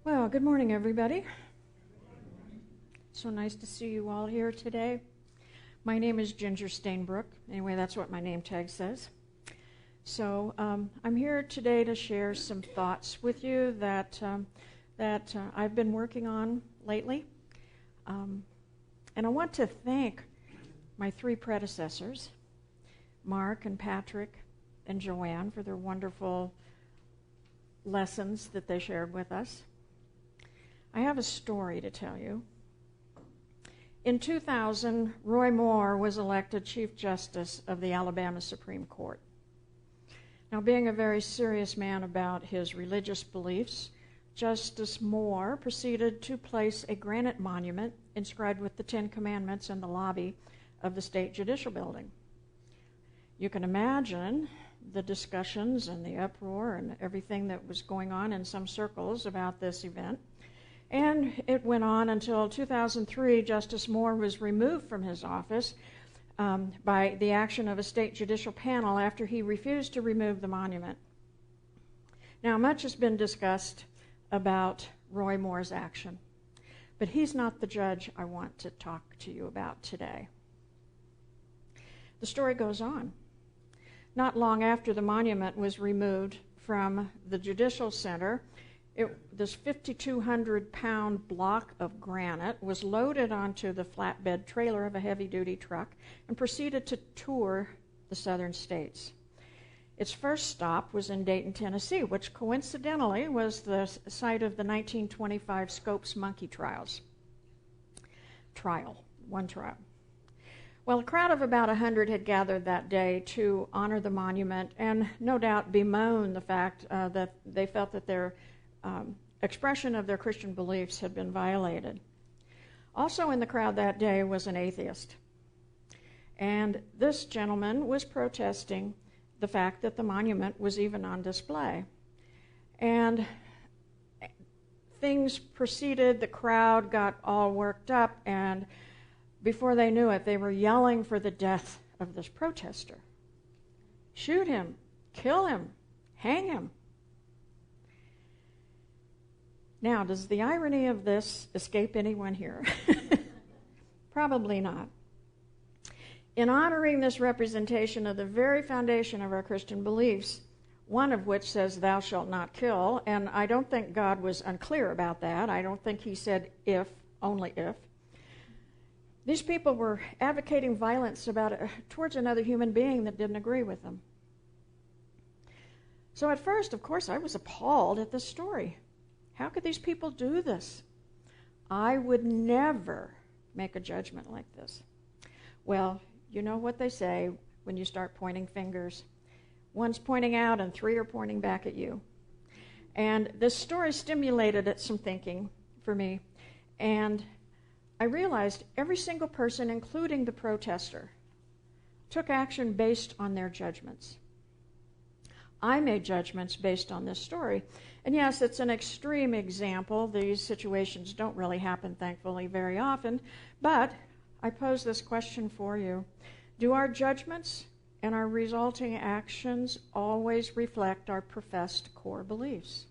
Well, good morning, everybody. So nice to see you all here today. My name is Ginger Stainbrook. Anyway, that's what my name tag says. So I'm here today to share some thoughts with you that I've been working on lately. And I want to thank my three predecessors, Mark and Patrick and Joanne, for their wonderful lessons that they shared with us. I have a story to tell you. In 2000, Roy Moore was elected Chief Justice of the Alabama Supreme Court. Now, being a very serious man about his religious beliefs, Justice Moore proceeded to place a granite monument inscribed with the Ten Commandments in the lobby of the State Judicial Building. You can imagine the discussions and the uproar and everything that was going on in some circles about this event. And it went on until 2003. Justice Moore was removed from his office by the action of a state judicial panel after he refused to remove the monument. Now, much has been discussed about Roy Moore's action, but he's not the judge I want to talk to you about today. The story goes on. Not long after the monument was removed from the Judicial Center, this 5,200-pound block of granite was loaded onto the flatbed trailer of a heavy-duty truck and proceeded to tour the southern states. Its first stop was in Dayton, Tennessee, which coincidentally was the site of the 1925 Scopes monkey trial. Well, a crowd of about 100 had gathered that day to honor the monument and no doubt bemoan the fact that they felt that their expression of their Christian beliefs had been violated. Also in the crowd that day was an atheist. And this gentleman was protesting the fact that the monument was even on display. And things proceeded, the crowd got all worked up, and before they knew it, they were yelling for the death of this protester. Shoot him, kill him, hang him. Now, does the irony of this escape anyone here? Probably not. In honoring this representation of the very foundation of our Christian beliefs, one of which says, "Thou shalt not kill," and I don't think God was unclear about that. I don't think he said if, only if. These people were advocating violence towards another human being that didn't agree with them. So at first, of course, I was appalled at this story. How could these people do this? I would never make a judgment like this. Well, you know what they say when you start pointing fingers. One's pointing out and three are pointing back at you. And this story stimulated some thinking for me. And I realized every single person, including the protester, took action based on their judgments. I made judgments based on this story. And yes, it's an extreme example. These situations don't really happen, thankfully, very often. But I pose this question for you. Do our judgments and our resulting actions always reflect our professed core beliefs?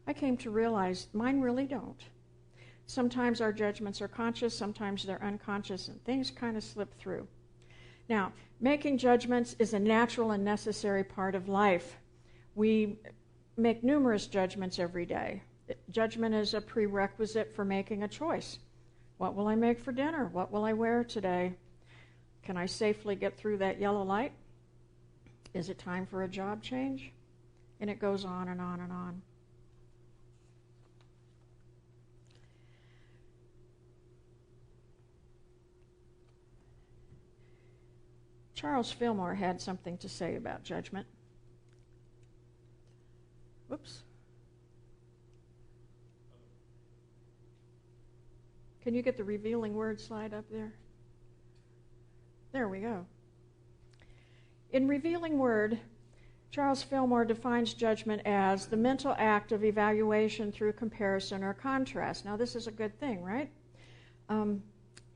I came to realize mine really don't. Sometimes our judgments are conscious, sometimes they're unconscious, and things kind of slip through. Now, making judgments is a natural and necessary part of life. We make numerous judgments every day. Judgment is a prerequisite for making a choice. What will I make for dinner? What will I wear today? Can I safely get through that yellow light? Is it time for a job change? And it goes on and on and on. Charles Fillmore had something to say about judgment. Whoops. Can you get the revealing word slide up there? There we go. In Revealing Word, Charles Fillmore defines judgment as the mental act of evaluation through comparison or contrast. Now, this is a good thing, right?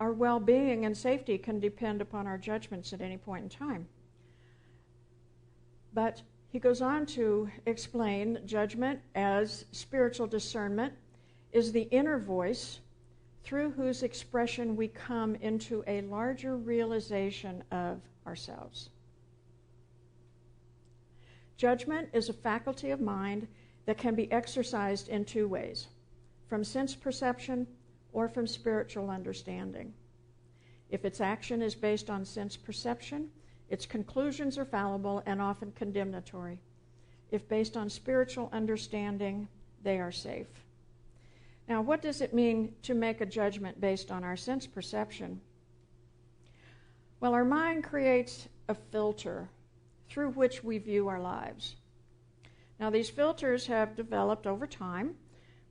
Our well-being and safety can depend upon our judgments at any point in time. But He goes on to explain that judgment as spiritual discernment is the inner voice through whose expression we come into a larger realization of ourselves. Judgment is a faculty of mind that can be exercised in two ways, from sense perception or from spiritual understanding. If its action is based on sense perception, its conclusions are fallible and often condemnatory. If based on spiritual understanding, they are safe. Now, what does it mean to make a judgment based on our sense perception? Well, our mind creates a filter through which we view our lives. Now, these filters have developed over time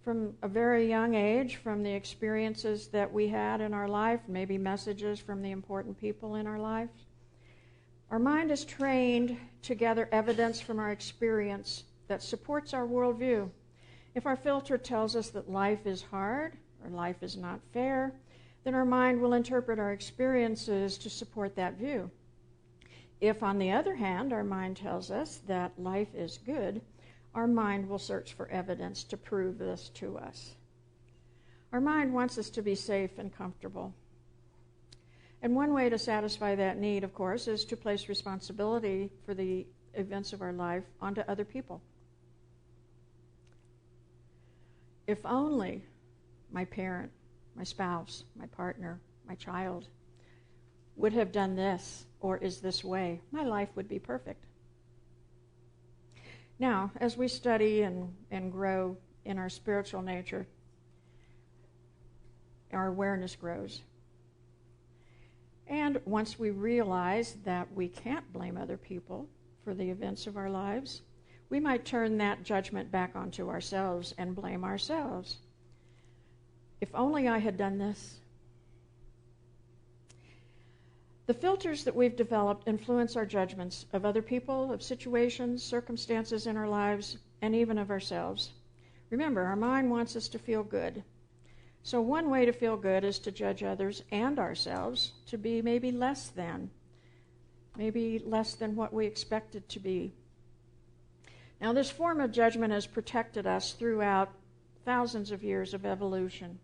from a very young age, from the experiences that we had in our life, maybe messages from the important people in our life. Our mind is trained to gather evidence from our experience that supports our worldview. If our filter tells us that life is hard or life is not fair, then our mind will interpret our experiences to support that view. If, on the other hand, our mind tells us that life is good, our mind will search for evidence to prove this to us. Our mind wants us to be safe and comfortable. And one way to satisfy that need, of course, is to place responsibility for the events of our life onto other people. If only my parent, my spouse, my partner, my child would have done this or is this way, my life would be perfect. Now, as we study and grow in our spiritual nature, our awareness grows. And once we realize that we can't blame other people for the events of our lives, we might turn that judgment back onto ourselves and blame ourselves. If only I had done this. The filters that we've developed influence our judgments of other people, of situations, circumstances in our lives, and even of ourselves. Remember, our mind wants us to feel good. So one way to feel good is to judge others and ourselves to be maybe less than what we expected to be. Now, this form of judgment has protected us throughout thousands of years of evolution.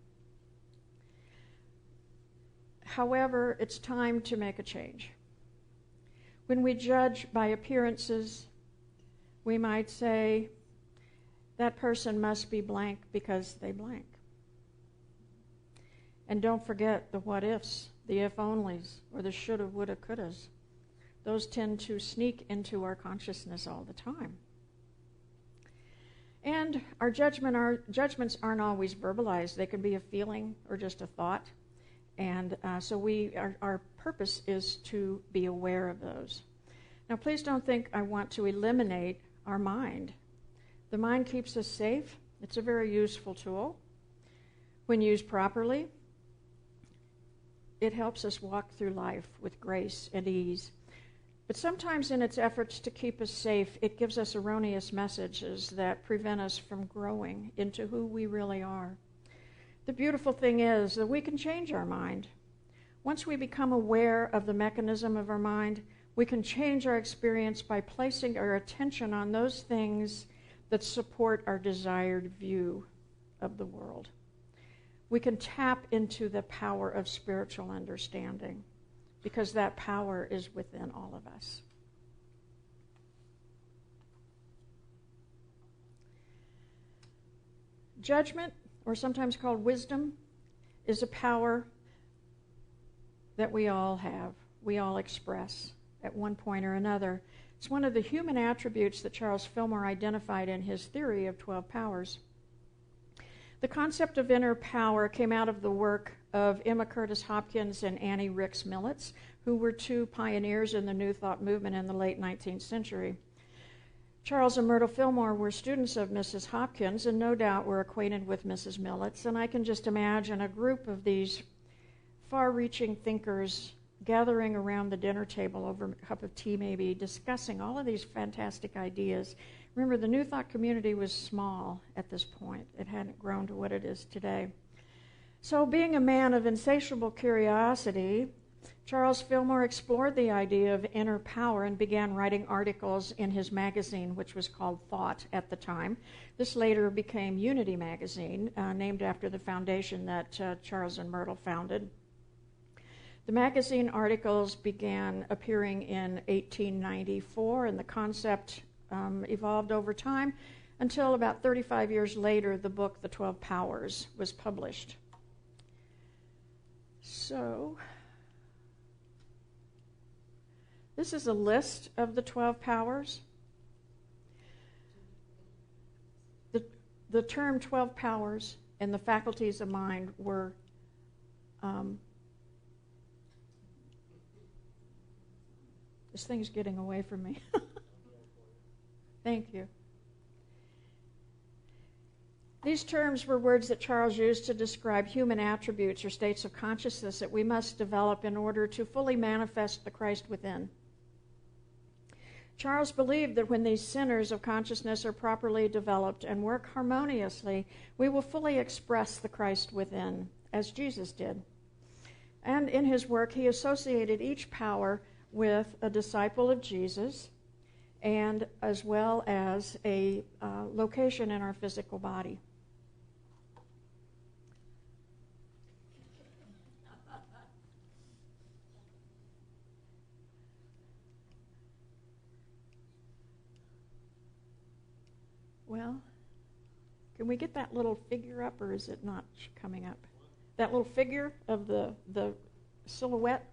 However, it's time to make a change. When we judge by appearances, we might say, that person must be blank because they blank. And don't forget the what ifs, the if onlys, or the shoulda, woulda, couldas. Those tend to sneak into our consciousness all the time. And our judgments aren't always verbalized. They can be a feeling or just a thought. And so our purpose is to be aware of those. Now, please don't think I want to eliminate our mind. The mind keeps us safe. It's a very useful tool. When used properly, it helps us walk through life with grace and ease. But sometimes in its efforts to keep us safe, it gives us erroneous messages that prevent us from growing into who we really are. The beautiful thing is that we can change our mind. Once we become aware of the mechanism of our mind, we can change our experience by placing our attention on those things that support our desired view of the world. We can tap into the power of spiritual understanding because that power is within all of us. Judgment, or sometimes called wisdom, is a power that we all have, we all express at one point or another. It's one of the human attributes that Charles Fillmore identified in his theory of 12 powers. The concept of inner power came out of the work of Emma Curtis Hopkins and Annie Ricks Millets, who were two pioneers in the New Thought movement in the late 19th century. Charles and Myrtle Fillmore were students of Mrs. Hopkins and no doubt were acquainted with Mrs. Millets, and I can just imagine a group of these far-reaching thinkers gathering around the dinner table over a cup of tea maybe, discussing all of these fantastic ideas. Remember, the New Thought community was small at this point. It hadn't grown to what it is today. So being a man of insatiable curiosity, Charles Fillmore explored the idea of inner power and began writing articles in his magazine, which was called Thought at the time. This later became Unity magazine, named after the foundation that Charles and Myrtle founded. The magazine articles began appearing in 1894, and the concept evolved over time until about 35 years later, the book, The 12 Powers, was published. So, this is a list of the 12 powers. The term 12 powers and the faculties of mind were this thing's getting away from me. Thank you. These terms were words that Charles used to describe human attributes or states of consciousness that we must develop in order to fully manifest the Christ within. Charles believed that when these centers of consciousness are properly developed and work harmoniously, we will fully express the Christ within, as Jesus did. And in his work, he associated each power with a disciple of Jesus, and as well as a location in our physical body. Well, can we get that little figure up, or is it not coming up? That little figure of the silhouette?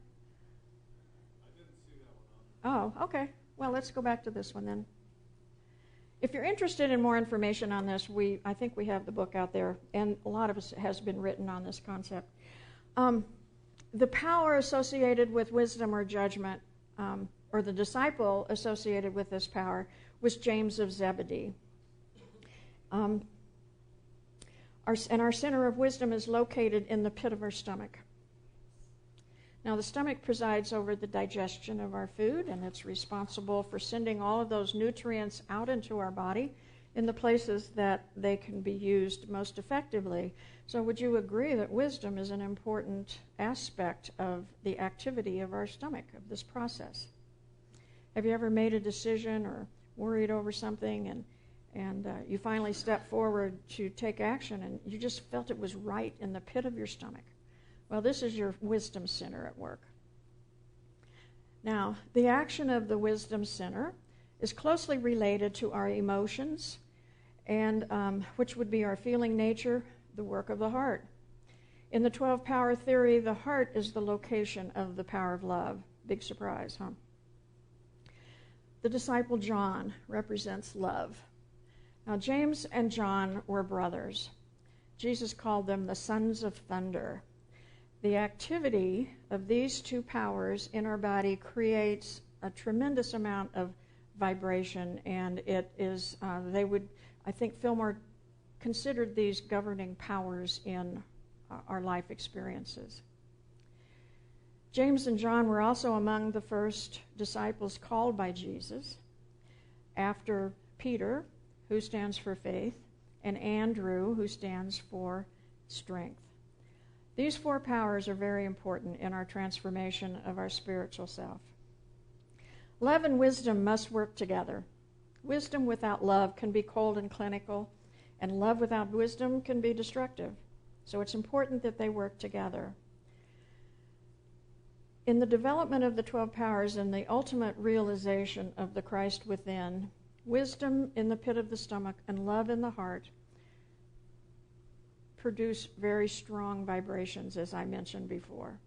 I didn't see that one on there. Oh, okay. Well, let's go back to this one then. If you're interested in more information on this, I think we have the book out there, and a lot of it has been written on this concept. The power associated with wisdom or judgment, or the disciple associated with this power, was James of Zebedee. Our center of wisdom is located in the pit of our stomach. Now, the stomach presides over the digestion of our food, and it's responsible for sending all of those nutrients out into our body in the places that they can be used most effectively. So would you agree that wisdom is an important aspect of the activity of our stomach, of this process? Have you ever made a decision or worried over something, and you finally stepped forward to take action, and you just felt it was right in the pit of your stomach? Well, this is your wisdom center at work. Now, the action of the wisdom center is closely related to our emotions, and which would be our feeling nature, the work of the heart. In the 12-power theory, the heart is the location of the power of love. Big surprise, huh? The disciple John represents love. Now, James and John were brothers. Jesus called them the sons of thunder. The activity of these two powers in our body creates a tremendous amount of vibration, and it is, I think Fillmore considered these governing powers in our life experiences. James and John were also among the first disciples called by Jesus, after Peter, who stands for faith, and Andrew, who stands for strength. These four powers are very important in our transformation of our spiritual self. Love and wisdom must work together. Wisdom without love can be cold and clinical, and love without wisdom can be destructive. So it's important that they work together. In the development of the 12 powers and the ultimate realization of the Christ within, wisdom in the pit of the stomach and love in the heart produce very strong vibrations, as I mentioned before.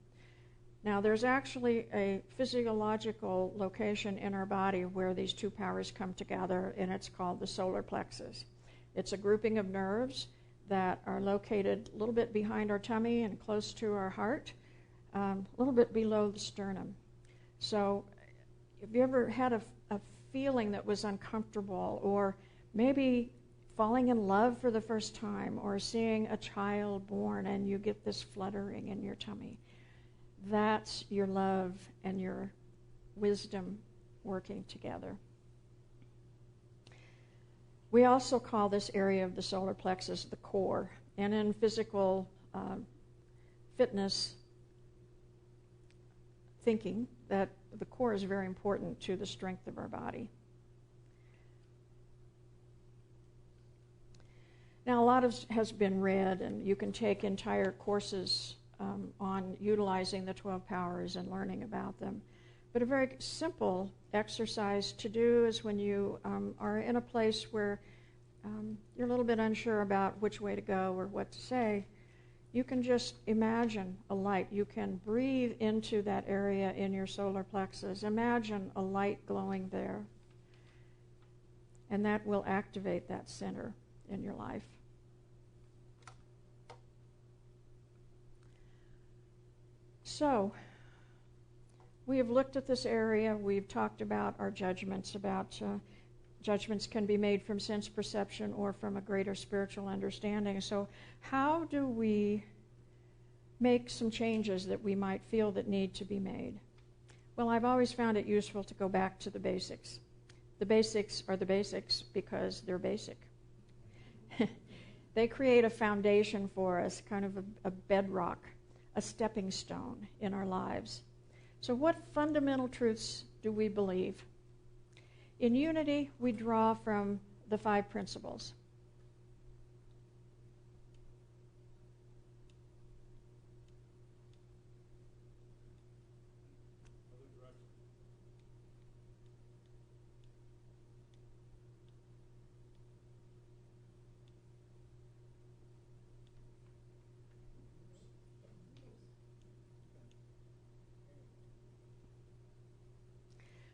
Now, there's actually a physiological location in our body where these two powers come together, and it's called the solar plexus. It's a grouping of nerves that are located a little bit behind our tummy and close to our heart, a little bit below the sternum. So have you ever had a feeling that was uncomfortable, or maybe falling in love for the first time, or seeing a child born and you get this fluttering in your tummy? That's your love and your wisdom working together. We also call this area of the solar plexus the core, and in physical fitness thinking that the core is very important to the strength of our body. Now, a lot has been read, and you can take entire courses on utilizing the 12 powers and learning about them. But a very simple exercise to do is when you are in a place where you're a little bit unsure about which way to go or what to say, you can just imagine a light. You can breathe into that area in your solar plexus. Imagine a light glowing there. And that will activate that center in your life. So, we have looked at this area. We've talked about our judgments, judgments can be made from sense perception or from a greater spiritual understanding. So how do we make some changes that we might feel that need to be made? Well, I've always found it useful to go back to the basics. The basics are the basics because they're basic. They create a foundation for us, kind of a bedrock, a stepping stone in our lives. So what fundamental truths do we believe? In unity, we draw from the 5 principles.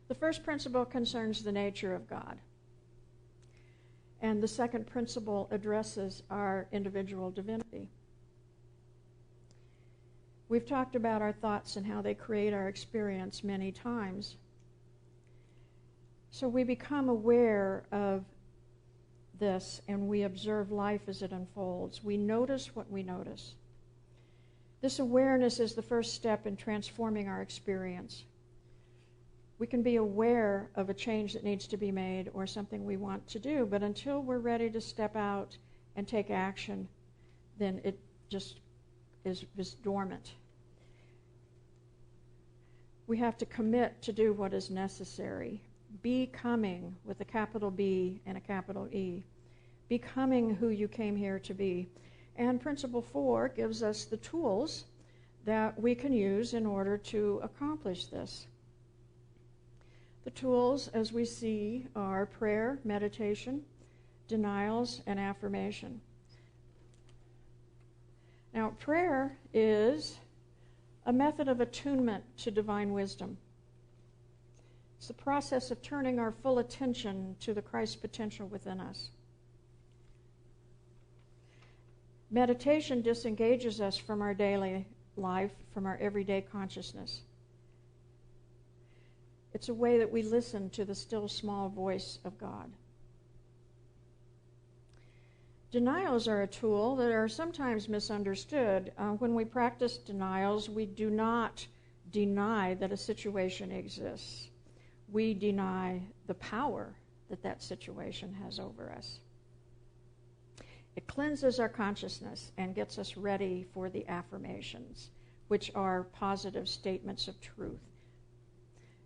The first principle concerns the nature of God. And the second principle addresses our individual divinity. We've talked about our thoughts and how they create our experience many times. So we become aware of this and we observe life as it unfolds. We notice what we notice. This awareness is the first step in transforming our experience. We can be aware of a change that needs to be made or something we want to do, but until we're ready to step out and take action, then it just is dormant. We have to commit to do what is necessary. Becoming, with a capital B and a capital E. Becoming who you came here to be. And Principle 4 gives us the tools that we can use in order to accomplish this. The tools, as we see, are prayer, meditation, denials, and affirmation. Now, prayer is a method of attunement to divine wisdom. It's the process of turning our full attention to the Christ potential within us. Meditation disengages us from our daily life, from our everyday consciousness. It's a way that we listen to the still small voice of God. Denials are a tool that are sometimes misunderstood. When we practice denials, we do not deny that a situation exists. We deny the power that that situation has over us. It cleanses our consciousness and gets us ready for the affirmations, which are positive statements of truth.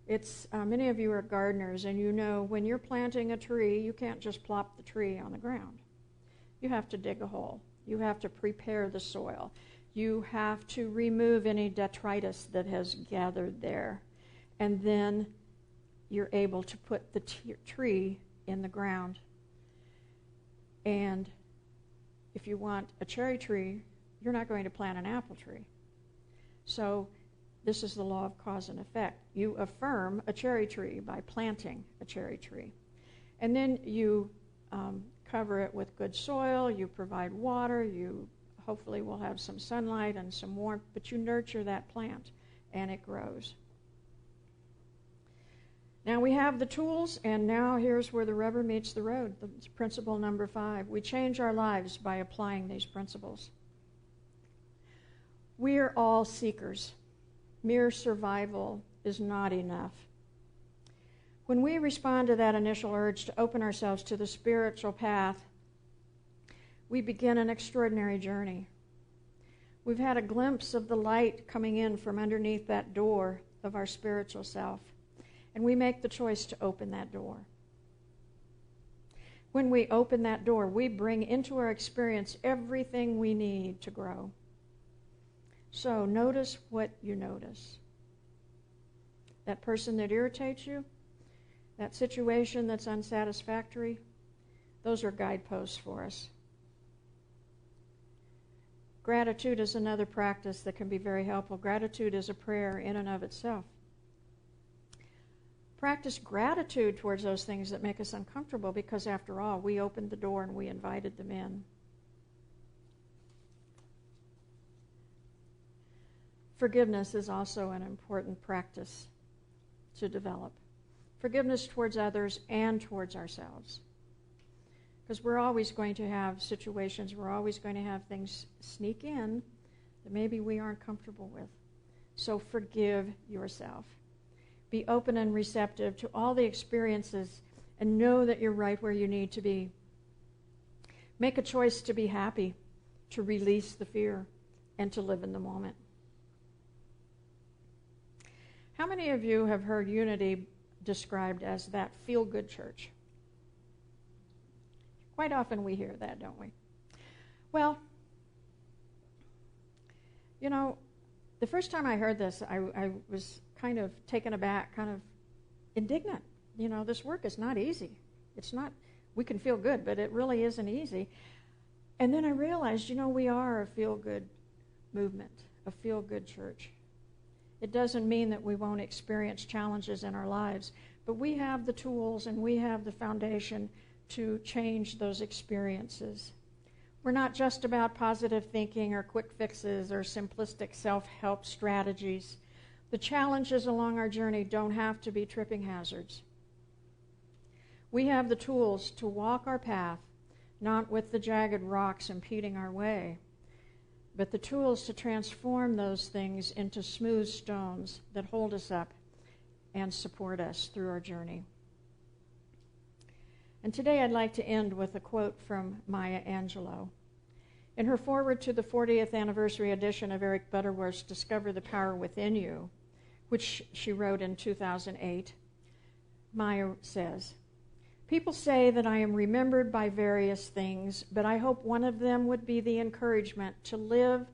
It's many of you are gardeners, and you know when you're planting a tree, you can't just plop the tree on the ground. You have to dig a hole. You have to prepare the soil. You have to remove any detritus that has gathered there. And then you're able to put the tree in the ground. And if you want a cherry tree, you're not going to plant an apple tree. So this is the law of cause and effect. You affirm a cherry tree by planting a cherry tree. And then you cover it with good soil, you provide water, you hopefully will have some sunlight and some warmth, but you nurture that plant and it grows. Now we have the tools, and now here's where the rubber meets the road. That's principle number 5. We change our lives by applying these principles. We are all seekers. Mere survival is not enough. When we respond to that initial urge to open ourselves to the spiritual path, we begin an extraordinary journey. We've had a glimpse of the light coming in from underneath that door of our spiritual self, and we make the choice to open that door. When we open that door, we bring into our experience everything we need to grow. So notice what you notice. That person that irritates you, that situation that's unsatisfactory, those are guideposts for us. Gratitude is another practice that can be very helpful. Gratitude is a prayer in and of itself. Practice gratitude towards those things that make us uncomfortable because, after all, we opened the door and we invited them in. Forgiveness is also an important practice to develop. Forgiveness towards others and towards ourselves. Because we're always going to have situations, we're always going to have things sneak in that maybe we aren't comfortable with. So forgive yourself. Be open and receptive to all the experiences and know that you're right where you need to be. Make a choice to be happy, to release the fear, and to live in the moment. How many of you have heard Unity described as that feel-good church? Quite often we hear that, don't we? Well, you know, the first time I heard this, I was kind of taken aback, kind of indignant. You know, this work is not easy. It's not, we can feel good, but it really isn't easy. And then I realized, you know, we are a feel-good movement, a feel-good church. It doesn't mean that we won't experience challenges in our lives, but we have the tools and we have the foundation to change those experiences. We're not just about positive thinking or quick fixes or simplistic self-help strategies. The challenges along our journey don't have to be tripping hazards. We have the tools to walk our path, not with the jagged rocks impeding our way, but the tools to transform those things into smooth stones that hold us up and support us through our journey. And today I'd like to end with a quote from Maya Angelou. In her foreword to the 40th anniversary edition of Eric Butterworth's Discover the Power Within You, which she wrote in 2008, Maya says, "People say that I am remembered by various things, but I hope one of them would be the encouragement to live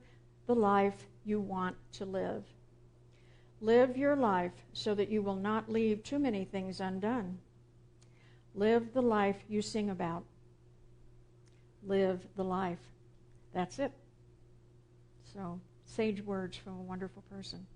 the life you want to live. Live your life so that you will not leave too many things undone. Live the life you sing about. Live the life." That's it. So, sage words from a wonderful person.